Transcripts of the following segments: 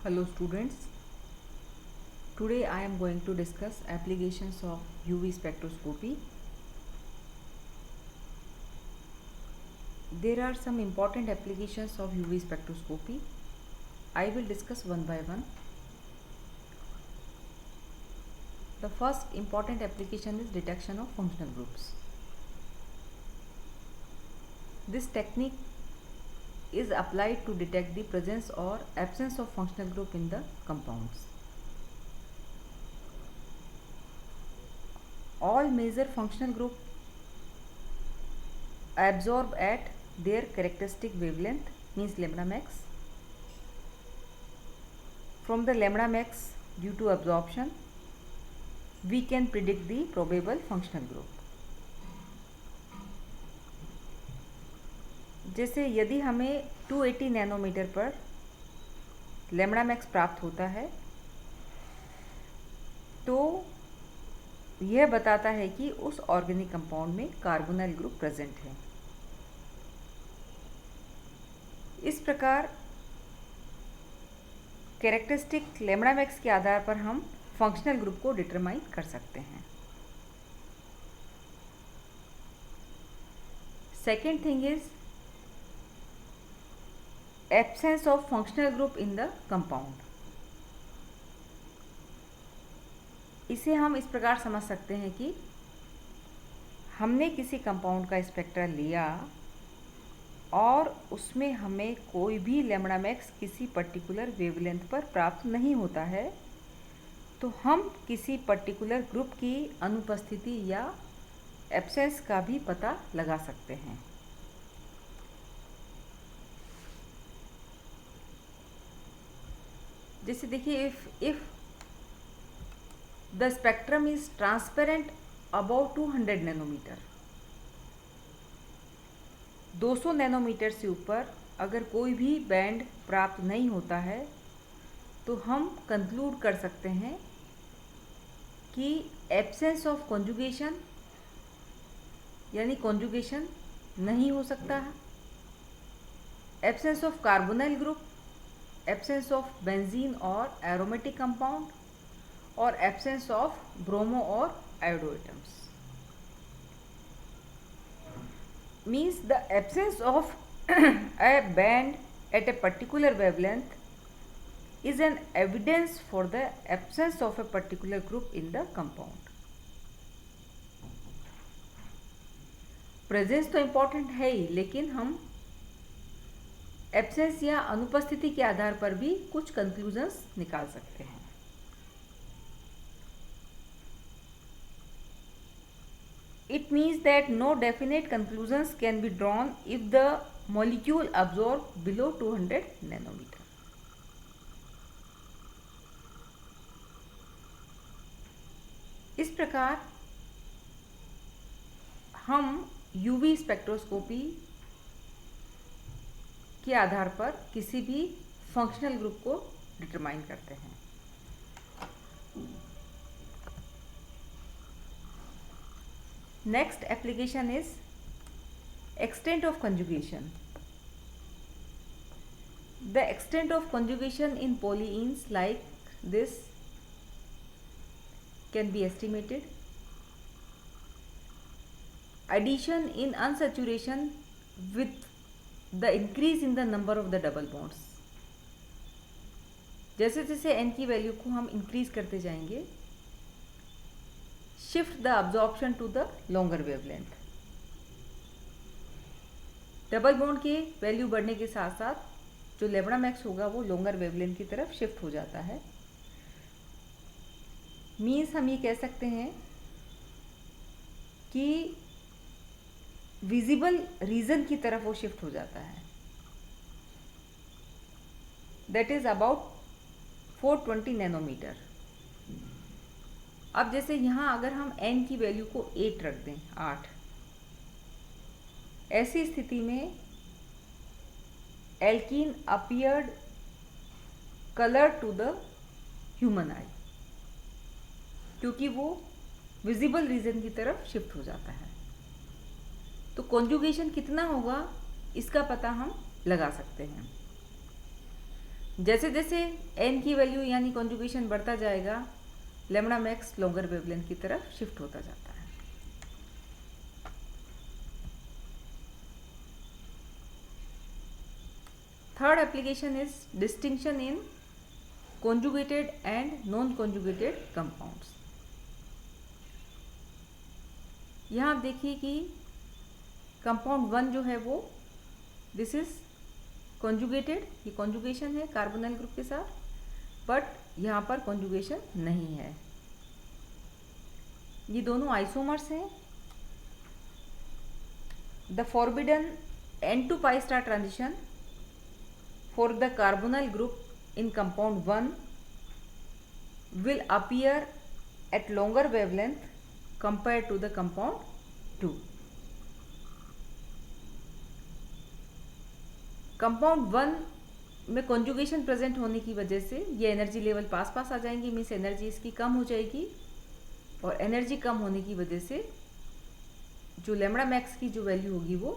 Hello students, today I am going to discuss applications of UV spectroscopy. There are some important applications of UV spectroscopy. I will discuss one by one. The first important application is detection of functional groups. This technique is applied to detect the presence or absence of functional group in the compounds. All major functional group absorb at their characteristic wavelength, means lambda max. From the lambda max, due to absorption, we can predict the probable functional group. जैसे यदि हमें 280 nanometre पर lambda max प्राप्त होता है तो यह बताता है कि उस ऑर्गेनिक कंपाउंड में कार्बोनाइल ग्रुप प्रेजेंट है। इस प्रकार कैरेक्टरिस्टिक लैम्बडा मैक्स के आधार पर हम फंक्शनल ग्रुप को डिटरमाइन कर सकते हैं। Second thing is absence of functional group in the compound. इसे हम इस प्रकार समझ सकते हैं कि हमने किसी कंपाउंड का स्पेक्ट्रा लिया और उसमें हमें कोई भी लैम्बडा मैक्स किसी पर्टिकुलर वेवलेंथ पर प्राप्त नहीं होता है, तो हम किसी पर्टिकुलर ग्रुप की अनुपस्थिति या एब्सेंस का भी पता लगा सकते हैं। जैसे देखिए, if the spectrum is transparent about 200 nanometer, 200 nanometer से ऊपर अगर कोई भी बैंड प्राप्त नहीं होता है तो हम कंक्लूड कर सकते हैं कि एब्सेंस ऑफ कॉन्जुगेशन यानी कॉन्जुगेशन नहीं हो सकता है, absence of carbonyl group, absence of benzene और एरोमेटिक कंपाउंड और एब्सेंस ऑफ ब्रोमो और iodo atoms. Means the absence of a band at a particular wavelength is an evidence for the absence of a particular group in the compound. Presence तो important है ही, लेकिन हम absence या अनुपस्थिति के आधार पर भी कुछ कंक्लूजन्स निकाल सकते हैं। It means that no definite conclusions can be drawn if the molecule absorb below 200 nanometer. इस प्रकार हम यूवी स्पेक्ट्रोस्कोपी के आधार पर किसी भी फंक्शनल ग्रुप को डिटरमाइन करते हैं। Next application is extent of conjugation. The extent of conjugation in polyenes like this can be estimated. Addition in unsaturation with the increase in the number of the double bonds. जैसे जैसे n की value को हम increase करते जाएंगे, shift the absorption to the longer wavelength. Double bond के value बढ़ने के साथ साथ जो लैम्बडा मैक्स होगा वो लॉन्गर वेवलेंथ की तरफ शिफ्ट हो जाता है। मीन्स हम ये कह सकते हैं कि विजिबल रीजन की तरफ वो शिफ्ट हो जाता है। That is about 420 nanometer. अब जैसे यहाँ अगर हम n की वैल्यू को 8 रख दें, 8, ऐसी स्थिति में alkene appeared colour to the human eye, क्योंकि वो विजिबल रीजन की तरफ शिफ्ट हो जाता है। तो कॉन्जुगेशन कितना होगा इसका पता हम लगा सकते हैं। जैसे जैसे n की वैल्यू यानी कॉन्जुगेशन बढ़ता जाएगा, लेमड़ा मैक्स लॉन्गर वेवलेंथ की तरफ शिफ्ट होता जाता है। Third application is distinction in conjugated and non-conjugated compounds। यहाँ आप देखिए कि कंपाउंड 1 जो है वो दिस इज कॉन्जुगेटेड, ये कॉन्जुगेशन है कार्बोनिल ग्रुप के साथ, बट यहाँ पर कॉन्जुगेशन नहीं है। ये दोनों आइसोमर्स हैं। The forbidden n to pi star transition for the carbonyl group in compound 1 will appear at longer wavelength compared to the compound 2। Compound 1 में कॉन्जुगेशन प्रेजेंट होने की वजह से ये एनर्जी लेवल पास पास आ जाएंगी, मीन्स एनर्जी इसकी कम हो जाएगी, और एनर्जी कम होने की वजह से जो लेमड़ा मैक्स की जो वैल्यू होगी वो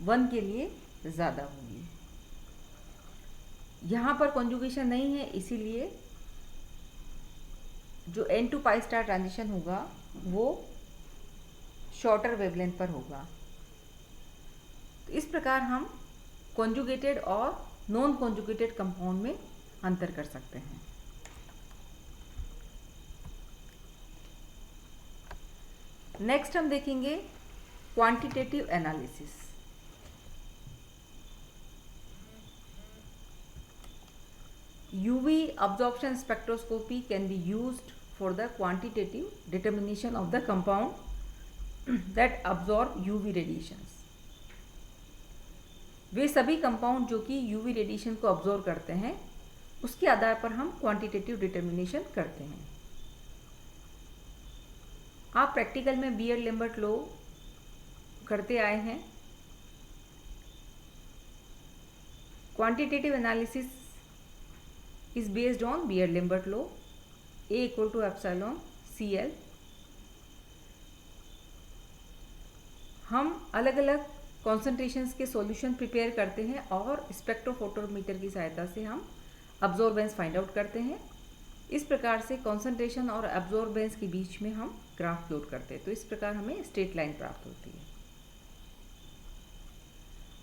1 के लिए ज़्यादा होगी। यहाँ पर कॉन्जुगेशन नहीं है, इसीलिए जो n to pi star transition होगा वो शॉर्टर वेवलेंथ पर होगा। तो इस प्रकार हम कॉन्जुगेटेड और नॉन कॉन्जुगेटेड कंपाउंड में अंतर कर सकते हैं। नेक्स्ट हम देखेंगे quantitative analysis. UV absorption spectroscopy can be used for the quantitative determination of the compound that absorb UV radiations। वे सभी कंपाउंड जो कि UV रेडिएशन को ऑब्जॉर्व करते हैं, उसके आधार पर हम क्वांटिटेटिव डिटर्मिनेशन करते हैं। आप प्रैक्टिकल में बियर लैम्बर्ट लॉ करते आए हैं। Quantitative analysis is based on Beer-Lambert law, A equal to epsilon CL। हम अलग अलग कॉन्सेंट्रेशंस के सॉल्यूशन प्रिपेयर करते हैं और स्पेक्ट्रोफोटोमीटर की सहायता से हम अब्जॉर्बेंस फाइंड आउट करते हैं। इस प्रकार से कॉन्सेंट्रेशन और अब्जॉर्बेंस के बीच में हम ग्राफ प्लॉट करते हैं, तो इस प्रकार हमें स्ट्रेट लाइन प्राप्त होती है।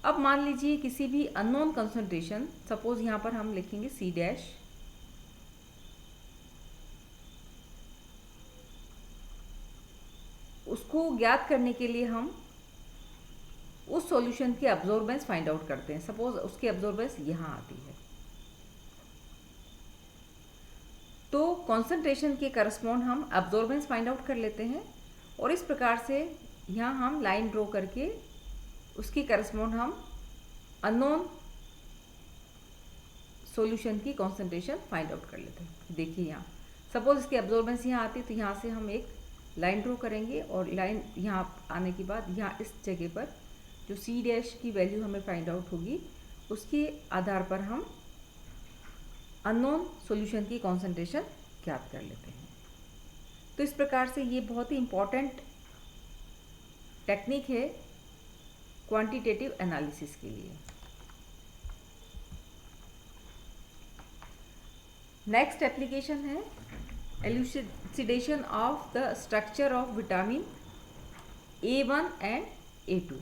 अब मान लीजिए किसी भी अननोन कॉन्सेंट्रेशन, सपोज यहाँ पर हम लिखेंगे C', उसको ज्ञात करने के लिए हम उस सॉल्यूशन की अब्जॉर्बेंस फाइंड आउट करते हैं। सपोज उसकी अब्जॉर्बेंस यहाँ आती है, तो कॉन्सेंट्रेशन के करस्पॉन्ड हम अब्जॉर्बेंस फाइंड आउट कर लेते हैं, और इस प्रकार से यहाँ हम लाइन ड्रॉ करके उसकी करस्पॉन्ड हम अननोन सॉल्यूशन की कॉन्सेंट्रेशन फाइंड आउट कर लेते हैं। देखिए यहाँ सपोज इसकी अब्जॉर्बेंस यहाँ आती है, तो यहाँ से हम एक लाइन ड्रॉ करेंगे, और लाइन यहाँ आने के बाद यहाँ इस जगह पर जो C' की वैल्यू हमें फाइंड आउट होगी, उसके आधार पर हम अननोन सॉल्यूशन की कॉन्सेंट्रेशन ज्ञात कर लेते हैं। तो इस प्रकार से ये बहुत ही इम्पॉर्टेंट टेक्निक है क्वांटिटेटिव एनालिसिस के लिए। नेक्स्ट एप्लीकेशन है elucidation of the structure of vitamin A1 and A2।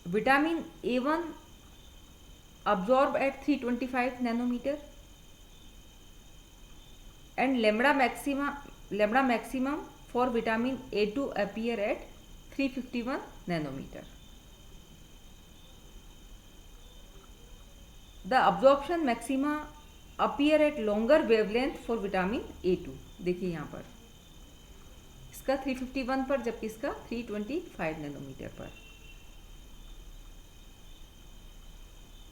Vitamin A1 absorb at 325 nanometer and lambda maximum for vitamin A2 appear at 351 nanometer। The absorption maxima appear at longer wavelength for vitamin A2। देखिए यहाँ पर इसका 351 पर, जबकि इसका 325 nanometre पर।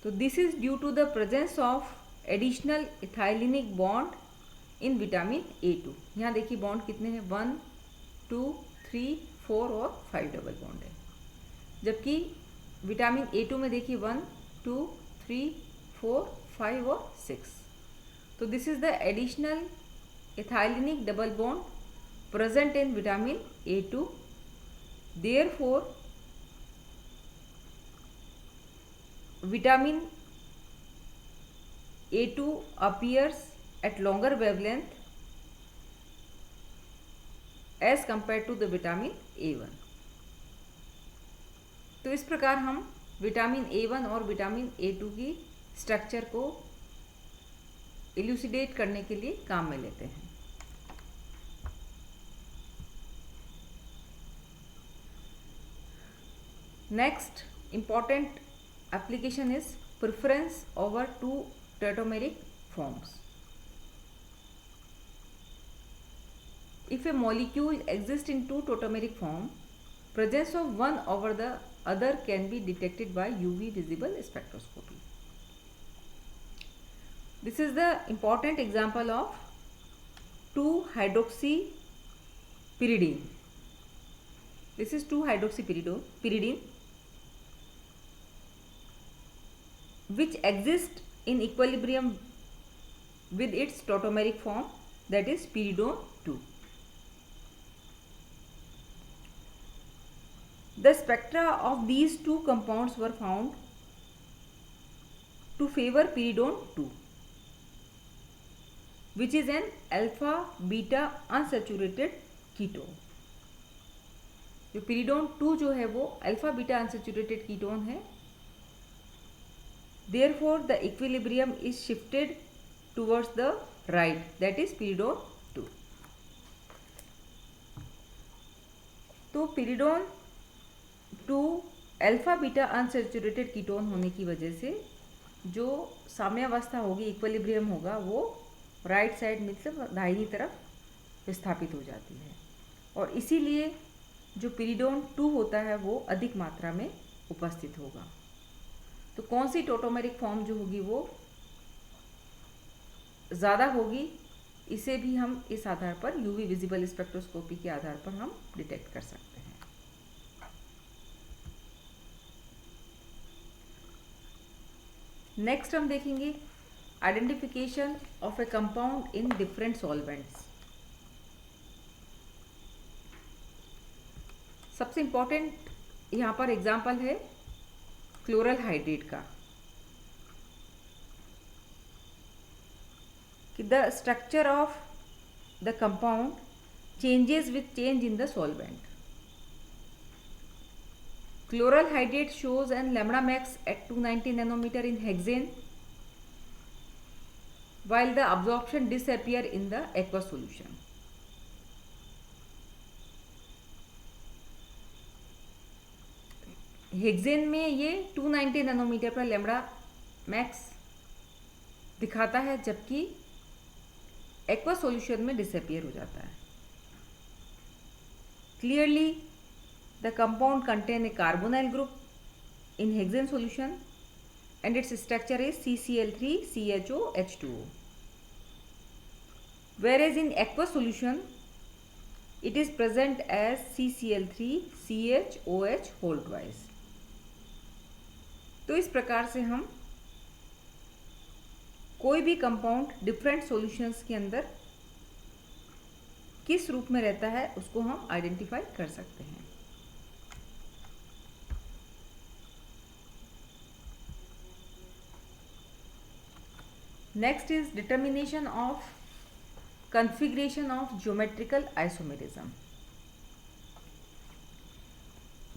तो this is due to the presence of additional ethylenic bond in vitamin A2। यहाँ देखिए बॉन्ड कितने हैं, 1 2 3 4 और 5 डबल बॉन्ड है, जबकि विटामिन A2 में देखिए 1 2 3 4 5 और 6। तो this is the additional ethylenic double bond present in vitamin A2। Therefore vitamin A2 appears at longer wavelength as compared to the vitamin A1। तो इस प्रकार हम विटामिन A1 और विटामिन A2 की स्ट्रक्चर को इल्यूसिडेट करने के लिए काम में लेते हैं। Next important application is preference over two tautomeric forms. If a molecule exists in two tautomeric form, presence of one over the other can be detected by UV visible spectroscopy. This is the important example of 2-hydroxypyridine. This is 2-hydroxypyridine which exists in equilibrium with its tautomeric form, that is pyridone 2. The spectra of these two compounds were found to favor pyridone 2, which is an alpha beta unsaturated ketone. जो pyridone 2 जो है वो alpha beta unsaturated ketone है, therefore the equilibrium is shifted towards the right, that is pyridone 2. तो pyridone 2 alpha beta unsaturated ketone होने की वजह से जो साम्यावस्था होगी, इक्विलिब्रियम होगा, वो राइट साइड मतलब दाहिनी तरफ विस्थापित हो जाती है और इसीलिए जो pyridone 2 होता है वो अधिक मात्रा में उपस्थित होगा। तो कौन सी टोटोमेरिक फॉर्म जो होगी वो ज़्यादा होगी, इसे भी हम इस आधार पर यूवी विजिबल स्पेक्ट्रोस्कोपी के आधार पर हम डिटेक्ट कर सकते हैं। नेक्स्ट हम देखेंगे identification of A compound in different solvents. सबसे इम्पॉर्टेंट यहाँ पर एग्जाम्पल है क्लोरल हाइड्रेट का, कि the structure of the compound changes with change in the solvent. Chloral hydrate shows an lambda max at 290 nanometer in hexane, while the absorption disappear in the aqueous solution. Hexane में ये 290 nanometre पर lambda max दिखाता है, जबकि aqueous solution में disappear हो जाता है। Clearly the compound contain a carbonyl group in hexane solution and its structure is CCl3CHOH2O, whereas in aqueous solution it is present as CCl3CHOH whole twice। तो इस प्रकार से हम कोई भी कंपाउंड डिफरेंट सॉल्यूशंस के अंदर किस रूप में रहता है उसको हम आइडेंटिफाई कर सकते हैं। Next is determination of configuration of geometrical isomerism।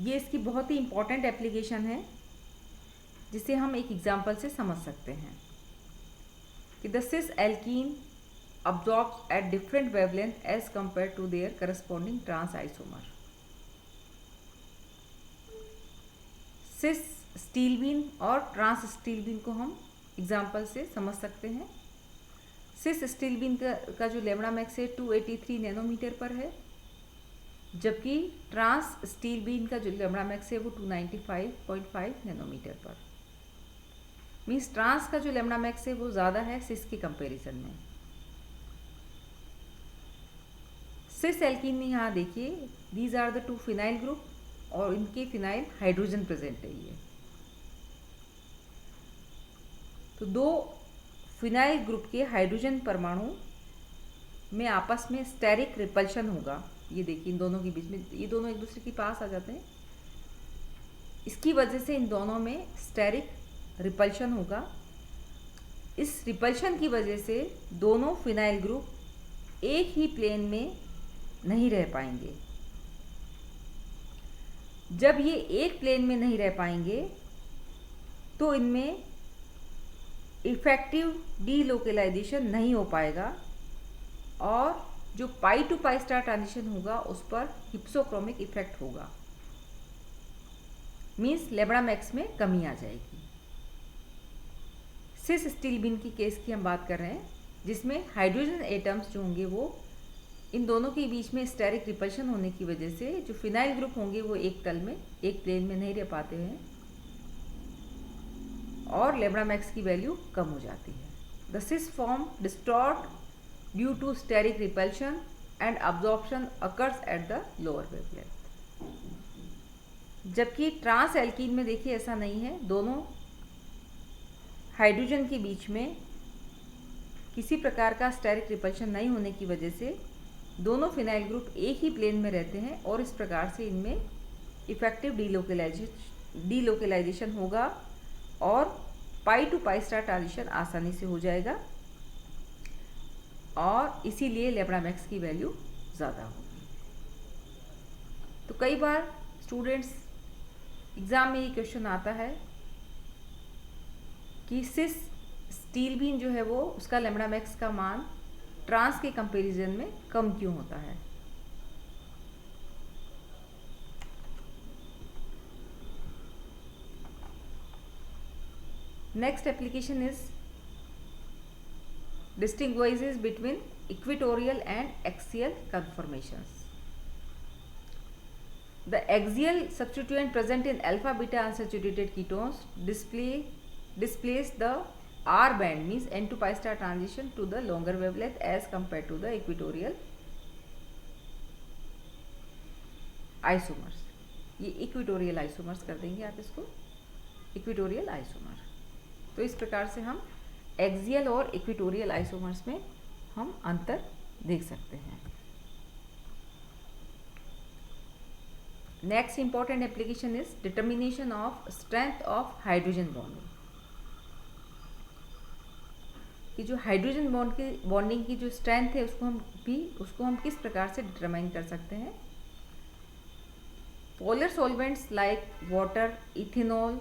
ये इसकी बहुत ही इम्पॉर्टेंट एप्लीकेशन है जिसे हम एक एग्जांपल से समझ सकते हैं कि the cis alkene absorbs at different wavelength as compared to their corresponding trans isomer। सिस स्टीलबीन और ट्रांस स्टीलबीन को हम एग्जाम्पल से समझ सकते हैं। सिस स्टीलबीन का जो लैम्बडा मैक्स है 283 नैनोमीटर पर है, जबकि ट्रांस स्टीलबीन का जो लैम्बडा मैक्स है वो 295.5 नैनोमीटर पर। मीन्स ट्रांस का जो लैम्बडा मैक्स है वो ज़्यादा है सिस के कंपैरिजन में। सिस एल्कीन में यहाँ देखिए these are the 2 phenyl group और इनके फिनाइल हाइड्रोजन प्रेजेंट है। ये तो 2 फिनाइल ग्रुप के हाइड्रोजन परमाणु में आपस में स्टेरिक रिपल्शन होगा। ये देखिए इन दोनों के बीच में ये दोनों एक दूसरे के पास आ जाते हैं, इसकी वजह से इन दोनों में स्टेरिक रिपल्शन होगा। इस रिपल्शन की वजह से दोनों फिनाइल ग्रुप एक ही प्लेन में नहीं रह पाएंगे। जब ये एक प्लेन में नहीं रह पाएंगे तो इनमें इफेक्टिव डीलोकलाइजेशन नहीं हो पाएगा और जो पाई टू पाई स्टार ट्रांजिशन होगा उस पर हिप्सोक्रोमिक इफेक्ट होगा, मीन्स लेब्रा मैक्स में कमी आ जाएगी। सिस स्टील बीन की केस की हम बात कर रहे हैं, जिसमें हाइड्रोजन एटम्स जो होंगे वो इन दोनों के बीच में स्टेरिक रिपल्शन होने की वजह से जो फिनाइल ग्रुप होंगे वो एक तल में, एक प्लेन में नहीं रह पाते हैं और लेब्रा मैक्स की वैल्यू कम हो जाती है। The cis form distort due to steric repulsion and absorption occurs at the lower wavelength. जबकि ट्रांस एल्कीन में देखिए ऐसा नहीं है, दोनों हाइड्रोजन के बीच में किसी प्रकार का स्टेरिक रिपल्शन नहीं होने की वजह से दोनों फिनाइल ग्रुप एक ही प्लेन में रहते हैं और इस प्रकार से इनमें इफेक्टिव डीलोकलाइजेशन होगा और पाई टू पाई स्टार ट्रांजिशन आसानी से हो जाएगा और इसीलिए लेब्रा मैक्स की वैल्यू ज़्यादा होगी। तो कई बार स्टूडेंट्स एग्ज़ाम में ये क्वेश्चन आता है कि सिस स्टील बीन जो है वो उसका लेब्रा मैक्स का मान ट्रांस के कंपैरिजन में कम क्यों होता है। Next application is distinguishes between equatorial and axial conformations. The axial substituent present in alpha beta unsaturated ketones displace the R band, means n to pi star transition to the longer wavelength as compared to the equatorial isomers. ये equatorial isomers कर देंगे आप इसको, equatorial isomer। तो इस प्रकार से हम एक्सियल और इक्वेटोरियल आइसोमर्स में हम अंतर देख सकते हैं। Next important application is determination of strength of hydrogen bonding. कि जो हाइड्रोजन बॉन्डिंग की जो स्ट्रेंथ है उसको हम किस प्रकार से डिटरमाइन कर सकते हैं। Polar solvents like water, ethanol,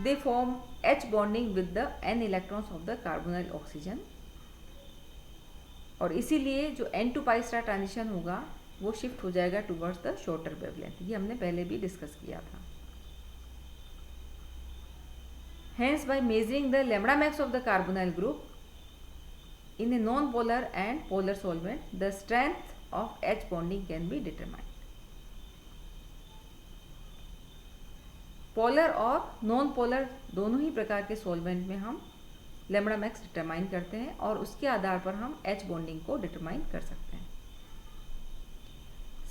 they form H bonding with the n electrons of the carbonyl oxygen और इसीलिए जो n to pi star transition होगा वो शिफ्ट हो जाएगा टुवर्ड्स द शॉर्टर वेवलेंथ। ये हमने पहले भी डिस्कस किया था। Hence by measuring the lambda max of the carbonyl group in a non-polar and polar solvent, the strength of H bonding can be determined। Polar और non polar दोनों ही प्रकार के सॉल्वेंट में हम लेम्बडा मैक्स डिटरमाइन करते हैं और उसके आधार पर हम एच बॉन्डिंग को डिटरमाइन कर सकते हैं।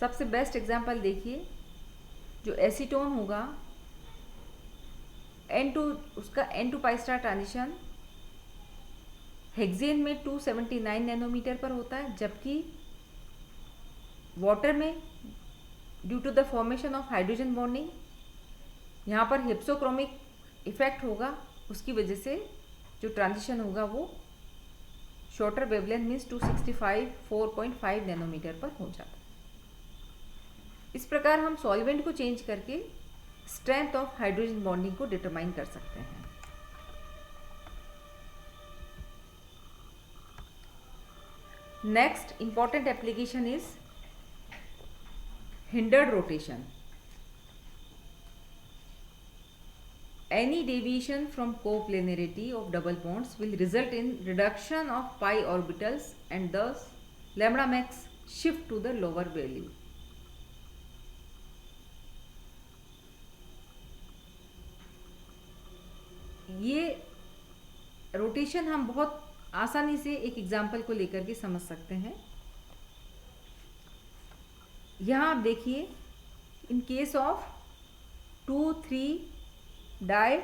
सबसे बेस्ट एग्जांपल देखिए, जो एसीटोन होगा उसका n to pi star transition hexane में 279 नैनोमीटर पर होता है, जबकि वाटर में due to the formation of hydrogen bonding यहाँ पर हिप्सोक्रोमिक इफेक्ट होगा, उसकी वजह से जो ट्रांजिशन होगा वो शॉर्टर वेवलेंथ मीन्स 4.5 नैनोमीटर पर हो जाता है। इस प्रकार हम सॉल्वेंट को चेंज करके स्ट्रेंथ ऑफ हाइड्रोजन बॉन्डिंग को डिटरमाइन कर सकते हैं। Next important application is hindered rotation. Any deviation from coplanarity of double bonds will result in reduction of pi orbitals and thus lambda max shift to the lower value। ये rotation हम बहुत आसानी से एक example को लेकर के समझ सकते हैं। यहाँ आप देखिए, in case of 2,3 di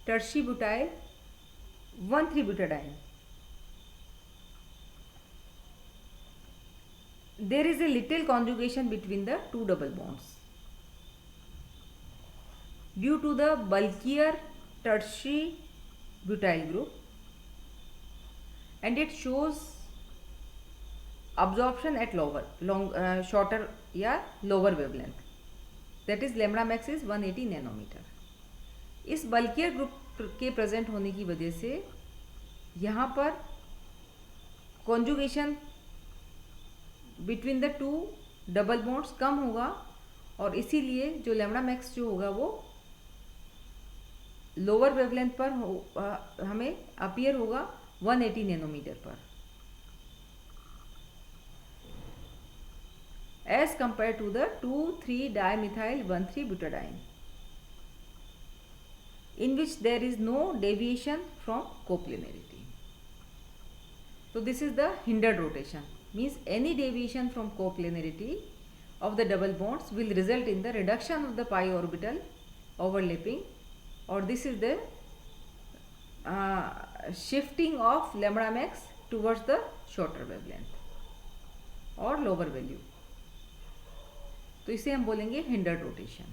tertiary butyl 1,3 butadiene, there is a little conjugation between the two double bonds due to the bulkier tertiary butyl group, and it shows absorption at shorter या lower wavelength, that is lambda max is 180 nanometre. इस bulkier group के present होने की वजह से यहाँ पर conjugation between the two double bonds कम होगा, और इसीलिए जो लैम्डा मैक्स जो होगा वो लोअर वेवलेंथ पर हमें अपीयर होगा 180 नैनोमीटर पर, as compare to the 2,3-dimethyl 1,3-butadiene, in which there is no deviation from coplanarity. So this is the hindered rotation, means any deviation from coplanarity of the double bonds will result in the reduction of the pi orbital overlapping, or this is the shifting of lambda max towards the shorter wavelength or lower value. तो इसे हम बोलेंगे hindered rotation.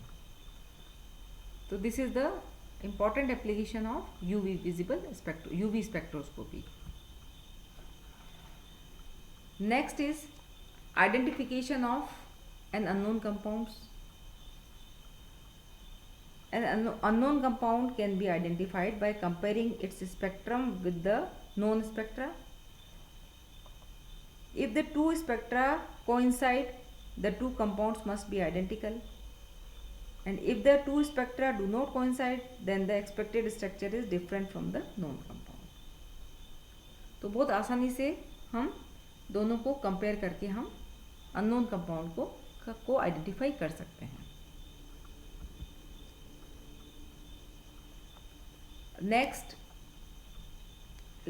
तो this is the important application of UV spectroscopy. Next is identification of an unknown compounds. An unknown compound can be identified by comparing its spectrum with the known spectra. If the two spectra coincide, the two compounds must be identical, and if the two spectra do not coincide, then the expected structure is different from the known compound. तो बहुत आसानी से हम दोनों को compare करके हम unknown compound को आइडेंटिफाई कर सकते हैं। Next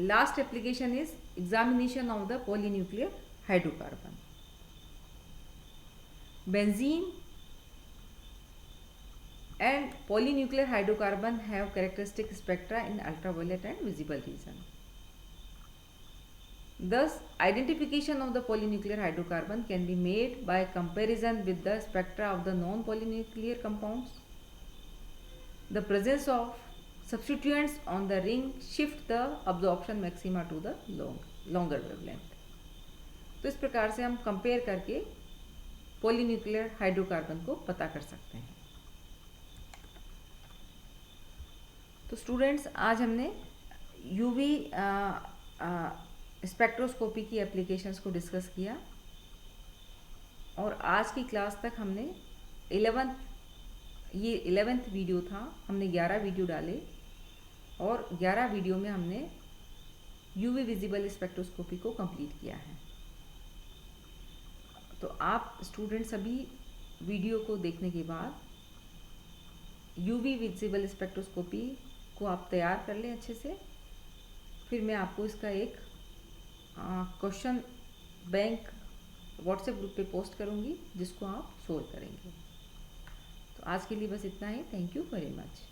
last application is examination of the polynuclear hydrocarbon. Benzene and polynuclear hydrocarbon have characteristic spectra in ultraviolet and visible region. Thus, identification of the polynuclear hydrocarbon can be made by comparison with the spectra of the non-polynuclear compounds. The presence of substituents on the ring shift the absorption maxima to the longer wavelength. तो इस प्रकार से हम compare करके polynuclear hydrocarbon को पता कर सकते हैं। तो स्टूडेंट्स, आज हमने यूवी स्पेक्ट्रोस्कोपी की एप्लीकेशंस को डिस्कस किया, और आज की क्लास तक हमने 11th वीडियो था, हमने 11 वीडियो डाले, और 11 वीडियो में हमने यूवी विजिबल स्पेक्ट्रोस्कोपी को कंप्लीट किया है। तो आप स्टूडेंट सभी वीडियो को देखने के बाद यूवी विजिबल स्पेक्ट्रोस्कोपी को आप तैयार कर लें अच्छे से। फिर मैं आपको इसका एक क्वेश्चन बैंक व्हाट्सएप ग्रुप पे पोस्ट करूँगी, जिसको आप सोल्व करेंगे। तो आज के लिए बस इतना ही। Thank you very much.